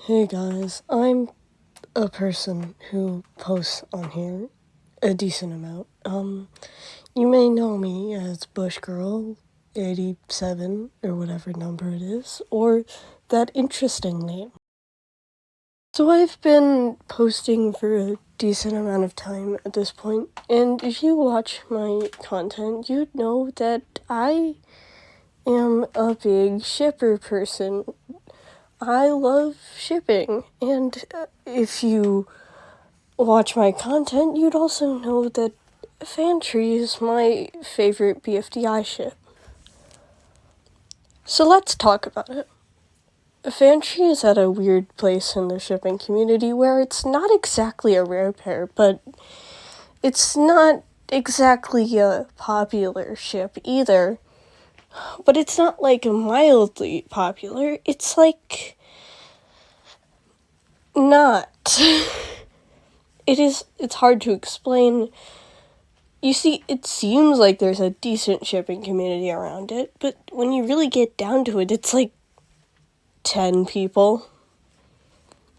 Hey guys, I'm a person who posts on here a decent amount. You may know me as Bushgirl87 or whatever number it is, or that interesting name. So I've been posting for a decent amount of time at this point, and if you watch my content, you'd know that I am a big shipper person. I love shipping, and if you watch my content, you'd also know that Fantree is my favorite BFDI ship. So let's talk about it. Fantree is at a weird place in the shipping community where it's not exactly a rare pair, but it's not exactly a popular ship either. But it's not like mildly popular, it's like not. It's hard to explain. You see, it seems like there's a decent shipping community around it, but when you really get down to it, it's like 10 people.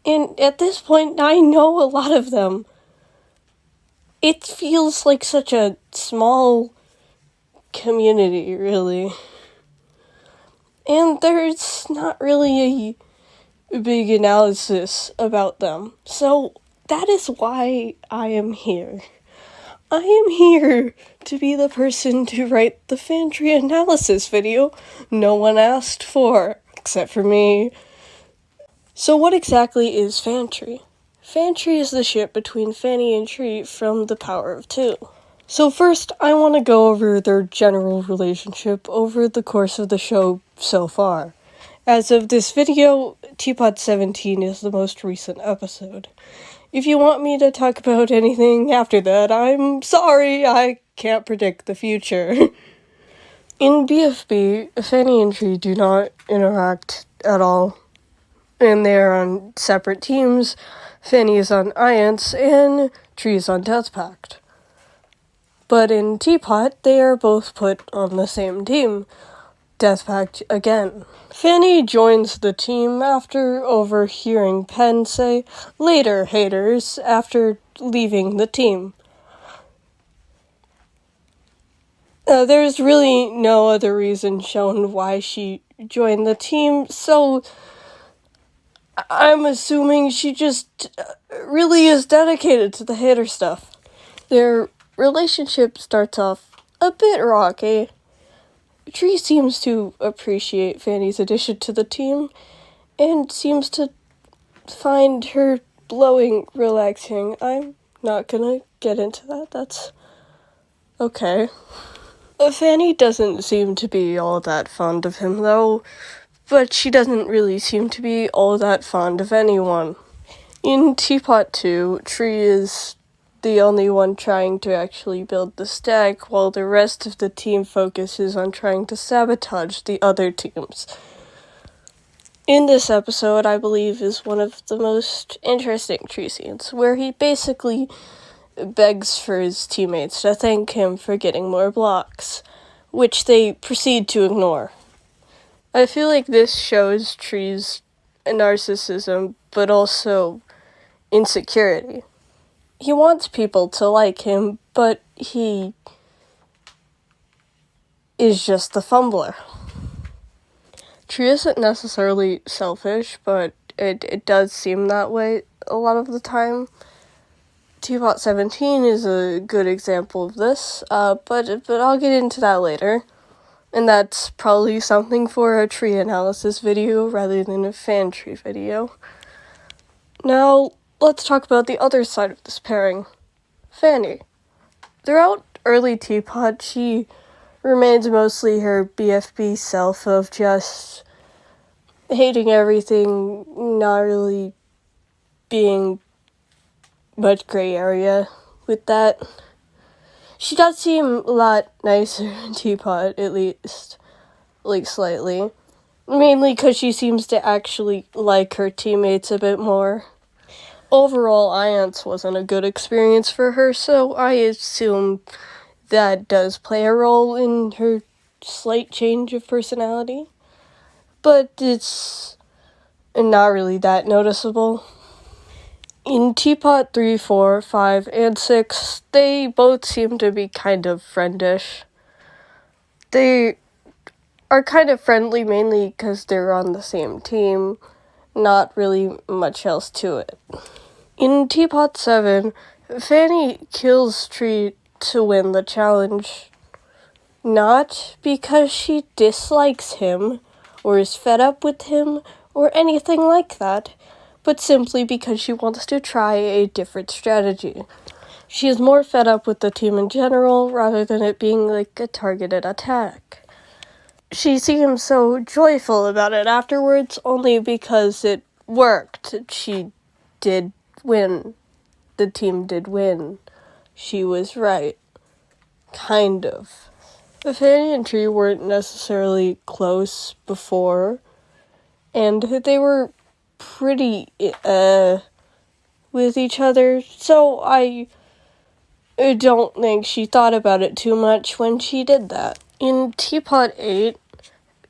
And at this point, I know a lot of them. It feels like such a small community, really. And there's not really a big analysis about them. So that is why I am here. I am here to be the person to write the Fantree analysis video no one asked for, except for me. So what exactly is Fantree? Fantree is the ship between Fanny and Tree from The Power of Two. So first, I want to go over their general relationship over the course of the show so far. As of this video, Teapot 17 is the most recent episode. If you want me to talk about anything after that, I'm sorry, I can't predict the future. In BFB, Fanny and Tree do not interact at all, and they are on separate teams. Fanny is on Iance, and Tree is on Death Pact. But in Teapot, they are both put on the same team. Death Pact again. Fanny joins the team after overhearing Penn say, "Later, haters," after leaving the team. There's really no other reason shown why she joined the team, so I'm assuming she just really is dedicated to the hater stuff. Their relationship starts off a bit rocky. Tree seems to appreciate Fanny's addition to the team, and seems to find her blowing relaxing. I'm not gonna get into that, that's okay. Fanny doesn't seem to be all that fond of him, though, but she doesn't really seem to be all that fond of anyone. In Teapot 2, Tree is the only one trying to actually build the stack, while the rest of the team focuses on trying to sabotage the other teams. In this episode, I believe, is one of the most interesting Tree scenes, where he basically begs for his teammates to thank him for getting more blocks, which they proceed to ignore. I feel like this shows Tree's narcissism, but also insecurity. He wants people to like him, but he is just the fumbler. Tree isn't necessarily selfish, but it does seem that way a lot of the time. Teapot 17 is a good example of this, but I'll get into that later. And that's probably something for a Tree analysis video rather than a Fantree video. Now, let's talk about the other side of this pairing. Fanny. Throughout early Teapot, she remains mostly her BFB self of just hating everything, not really being much gray area with that. She does seem a lot nicer in Teapot, at least, like slightly. Mainly because she seems to actually like her teammates a bit more. Overall, Iance wasn't a good experience for her, so I assume that does play a role in her slight change of personality. But it's not really that noticeable. In Teapot 3, 4, 5, and 6, they both seem to be kind of friendish. They are kind of friendly mainly because they're on the same team, not really much else to it. In Teapot 7, Fanny kills Tree to win the challenge. Not because she dislikes him, or is fed up with him, or anything like that, but simply because she wants to try a different strategy. She is more fed up with the team in general, rather than it being like a targeted attack. She seems so joyful about it afterwards, only because it worked. She did win. The team did win. She was right. Kind of. Fanny and Tree weren't necessarily close before, and they were pretty, with each other, so I don't think she thought about it too much when she did that. In Teapot 8,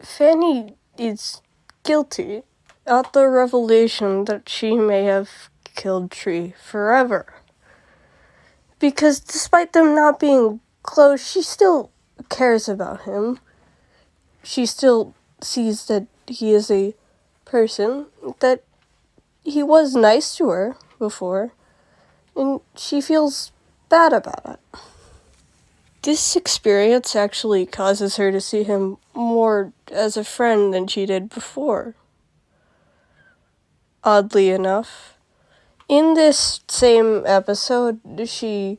Fanny is guilty at the revelation that she may have killed Tree forever. Because despite them not being close, she still cares about him. She still sees that he is a person, that he was nice to her before, and she feels bad about it. This experience actually causes her to see him more as a friend than she did before. Oddly enough. In this same episode, she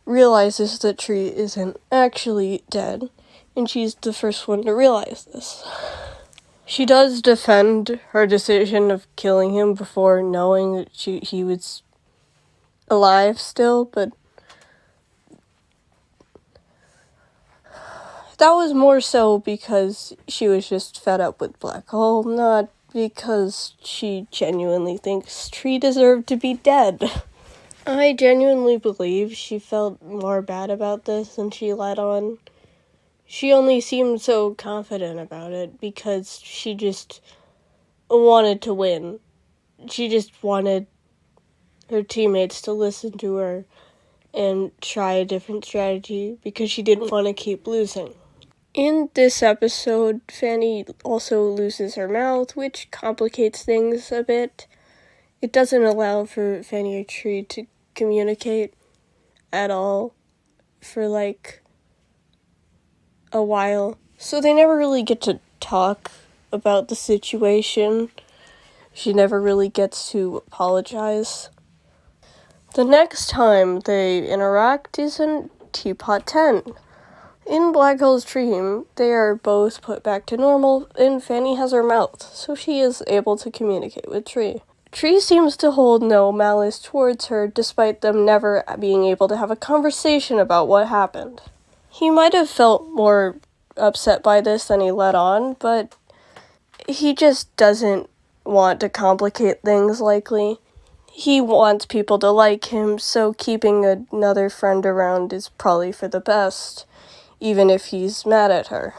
realizes that Tree isn't actually dead, and she's the first one to realize this. She does defend her decision of killing him before knowing that he was alive still, but that was more so because she was just fed up with Black Hole, not because she genuinely thinks Tree deserved to be dead. I genuinely believe she felt more bad about this than she let on. She only seemed so confident about it because she just wanted to win. She just wanted her teammates to listen to her and try a different strategy because she didn't want to keep losing. In this episode, Fanny also loses her mouth, which complicates things a bit. It doesn't allow for Fanny or Tree to communicate at all for like a while. So they never really get to talk about the situation. She never really gets to apologize. The next time they interact is in Teapot 10. In Black Hole's dream, they are both put back to normal, and Fanny has her mouth, so she is able to communicate with Tree. Tree seems to hold no malice towards her, despite them never being able to have a conversation about what happened. He might have felt more upset by this than he let on, but he just doesn't want to complicate things likely. He wants people to like him, so keeping another friend around is probably for the best, even if he's mad at her.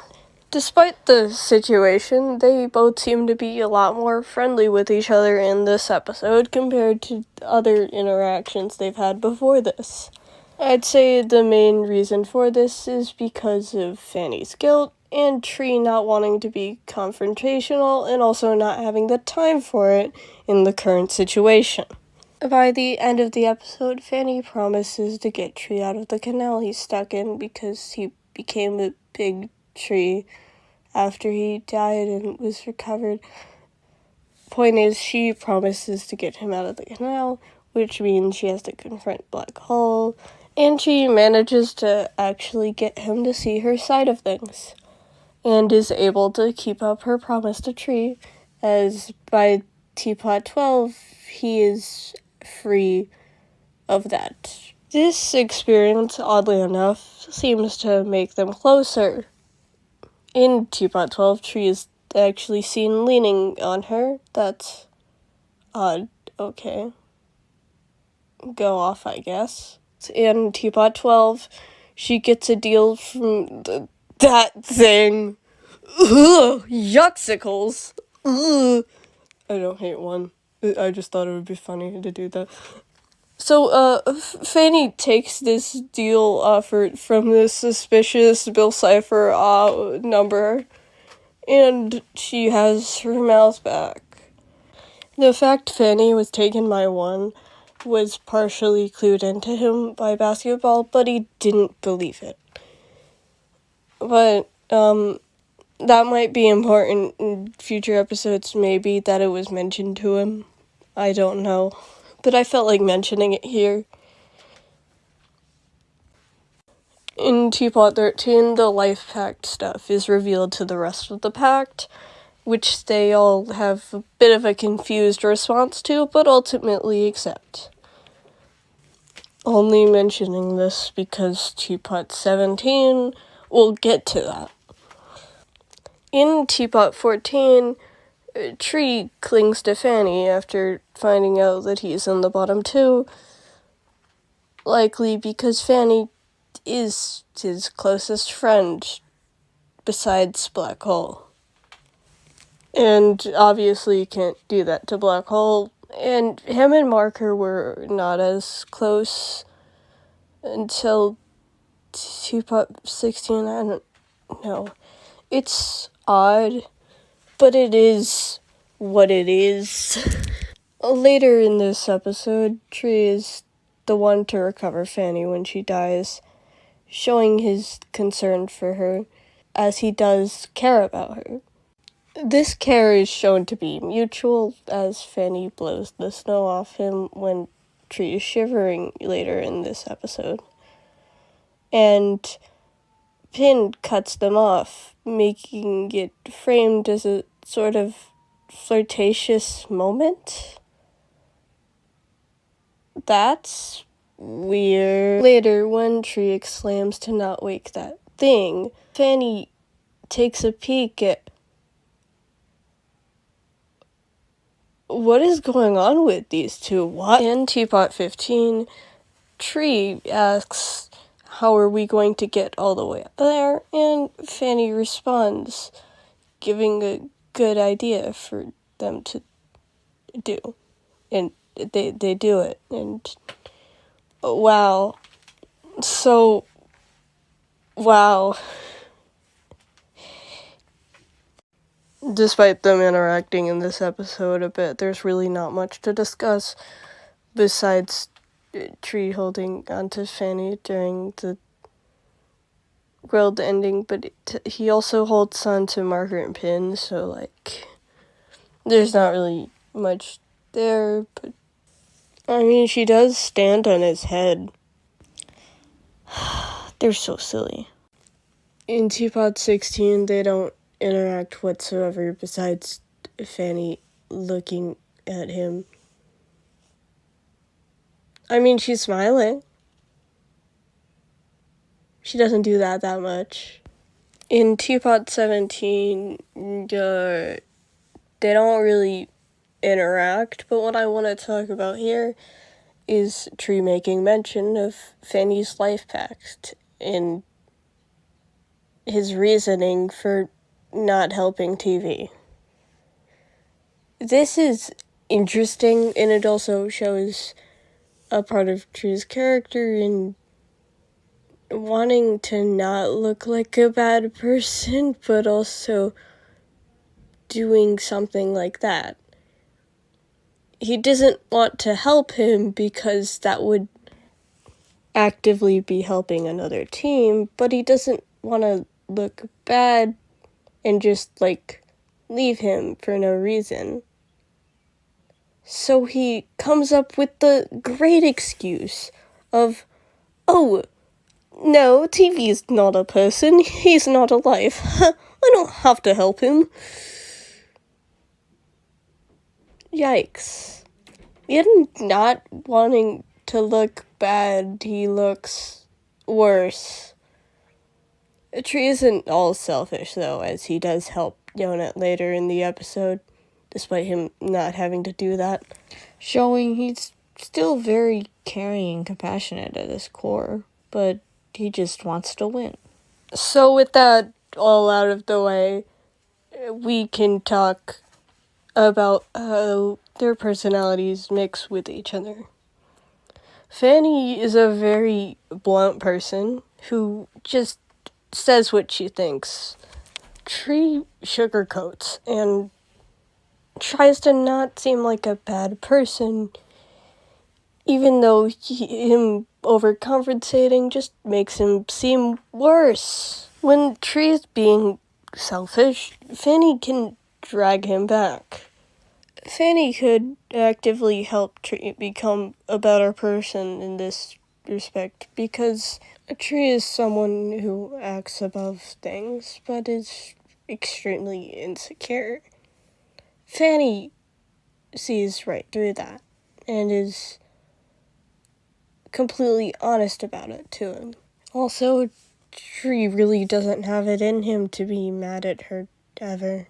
Despite the situation, they both seem to be a lot more friendly with each other in this episode compared to other interactions they've had before this. I'd say the main reason for this is because of Fanny's guilt and Tree not wanting to be confrontational and also not having the time for it in the current situation. By the end of the episode, Fanny promises to get Tree out of the canal he's stuck in because he became a big tree after he died and was recovered. Point is, she promises to get him out of the canal, which means she has to confront Black Hole, and she manages to actually get him to see her side of things, and is able to keep up her promise to Tree, as by Teapot 12, he is free of that. This experience, oddly enough, seems to make them closer. In Teapot 12, Tree is actually seen leaning on her. That's odd. Okay. Go off, I guess. In Teapot 12, she gets a deal from that thing. Ugh, yucksicles. Ugh. I don't hate one. I just thought it would be funny to do that. So, Fanny takes this deal offered from this suspicious Bill Cipher, number, and she has her mouth back. The fact Fanny was taken by one was partially clued into him by basketball, but he didn't believe it. But, that might be important in future episodes, maybe, that it was mentioned to him. I don't know. But I felt like mentioning it here. In Teapot 13, the Life Pact stuff is revealed to the rest of the Pact, which they all have a bit of a confused response to, but ultimately accept. Only mentioning this because Teapot 17, we'll get to that. In Teapot 14, Tree clings to Fanny after finding out that he's in the bottom two, likely because Fanny is his closest friend besides Black Hole. And obviously you can't do that to Black Hole, and him and Marker were not as close until Teapot 16, I don't know. It's odd, but it is what it is. Later in this episode, Tree is the one to recover Fanny when she dies, showing his concern for her, as he does care about her. This care is shown to be mutual, as Fanny blows the snow off him when Tree is shivering later in this episode. And Pin cuts them off, making it framed as a sort of flirtatious moment. That's weird. Later, when Tree exclaims to not wake that thing, Fanny takes a peek at what is going on with these two. What? In Teapot 15, Tree asks, how are we going to get all the way up there? And Fanny responds, giving a good idea for them to do. And they do it. And wow. So, wow. Despite them interacting in this episode a bit, there's really not much to discuss besides Tree holding onto Fanny during the world ending, but he also holds on to Margaret and Pin, so, like, there's not really much there, but, I mean, she does stand on his head. They're so silly. In Teapot 16, they don't interact whatsoever besides Fanny looking at him. I mean, she's smiling. She doesn't do that much. In Teapot 17, they don't really interact, but what I want to talk about here is Tree making mention of Fanny's life pact and his reasoning for not helping TV. This is interesting, and it also shows a part of Tree's character in wanting to not look like a bad person, but also doing something like that. He doesn't want to help him because that would actively be helping another team, but he doesn't want to look bad and just, like, leave him for no reason. So he comes up with the great excuse of, oh, no, TV's not a person, he's not alive. I don't have to help him. Yikes. In not wanting to look bad, he looks worse. Tree isn't all selfish, though, as he does help Yonat later in the episode, despite him not having to do that. Showing he's still very caring and compassionate at his core, but he just wants to win. So with that all out of the way, we can talk about how their personalities mix with each other. Fanny is a very blunt person who just says what she thinks. Tree sugarcoats and tries to not seem like a bad person, even though him overcompensating just makes him seem worse. When Tree's being selfish, Fanny can drag him back. Fanny could actively help Tree become a better person in this respect, because a Tree is someone who acts above things, but is extremely insecure. Fanny sees right through that, and is completely honest about it to him. Also, Tree really doesn't have it in him to be mad at her ever.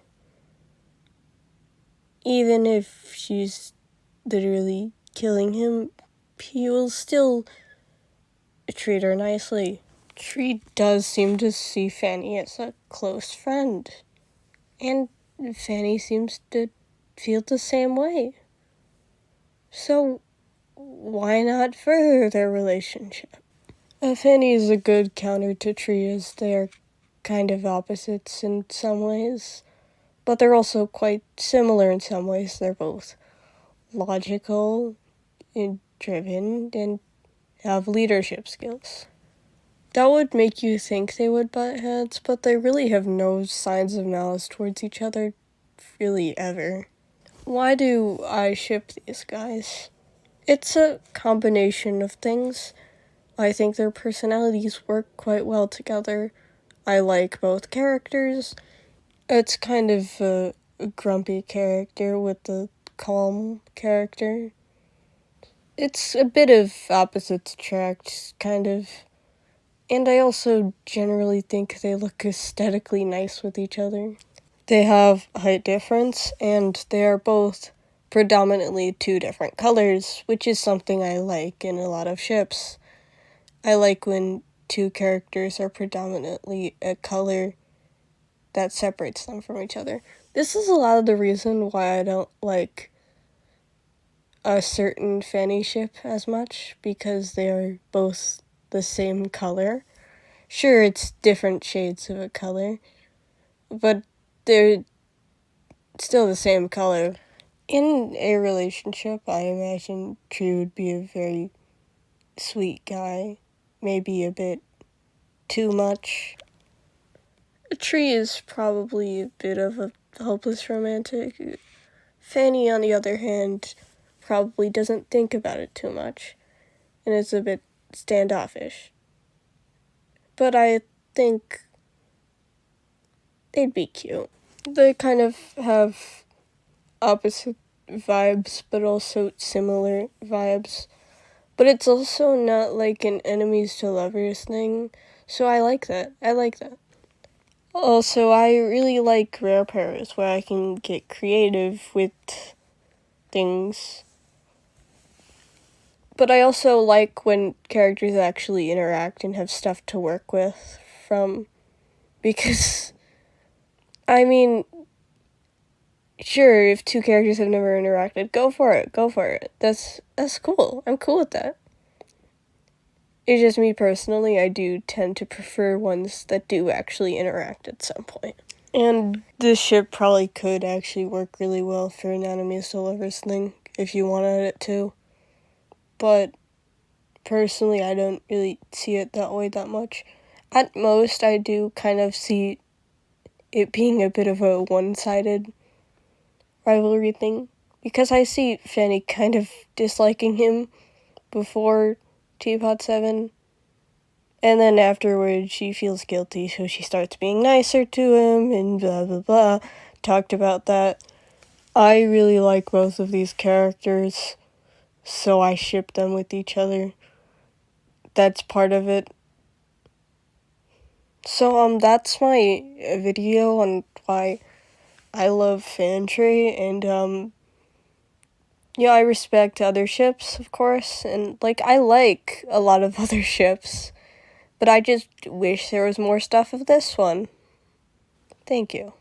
Even if she's literally killing him, he will still treat her nicely. Tree does seem to see Fanny as a close friend, and Fanny seems to feel the same way. So, why not further their relationship? Fanny is a good counter to Tree, as they are kind of opposites in some ways, but they're also quite similar in some ways. They're both logical and driven and have leadership skills. That would make you think they would butt heads, but they really have no signs of malice towards each other, really ever. Why do I ship these guys? It's a combination of things. I think their personalities work quite well together. I like both characters. It's kind of a grumpy character with a calm character. It's a bit of opposites attract, kind of. And I also generally think they look aesthetically nice with each other. They have height difference, and they are both predominantly two different colors, which is something I like in a lot of ships. I like when two characters are predominantly a color that separates them from each other. This is a lot of the reason why I don't like a certain Fanny ship as much, because they are both the same color. Sure, it's different shades of a color, but they're still the same color. In a relationship, I imagine Tree would be a very sweet guy, maybe a bit too much. Tree is probably a bit of a hopeless romantic. Fanny, on the other hand, probably doesn't think about it too much, and is a bit standoffish. But I think they'd be cute. They kind of have opposite vibes, but also similar vibes. But it's also not like an enemies to lovers thing, so I like that. Also, I really like rare pairs where I can get creative with things. But I also like when characters actually interact and have stuff to work with from, because, I mean, sure, if two characters have never interacted, go for it. That's cool. I'm cool with that. It's just me personally, I do tend to prefer ones that do actually interact at some point. And this ship probably could actually work really well for an enemies to lovers thing, if you wanted it to. But personally, I don't really see it that way that much. At most, I do kind of see it being a bit of a one-sided rivalry thing, because I see Fanny kind of disliking him before Teapot 7, and then afterwards she feels guilty, so she starts being nicer to him, and blah blah blah. Talked about that. I really like both of these characters, so I ship them with each other. That's part of it. So, that's my video on why I love Fantree, and, yeah, I respect other ships, of course, and, I like a lot of other ships, but I just wish there was more stuff of this one. Thank you.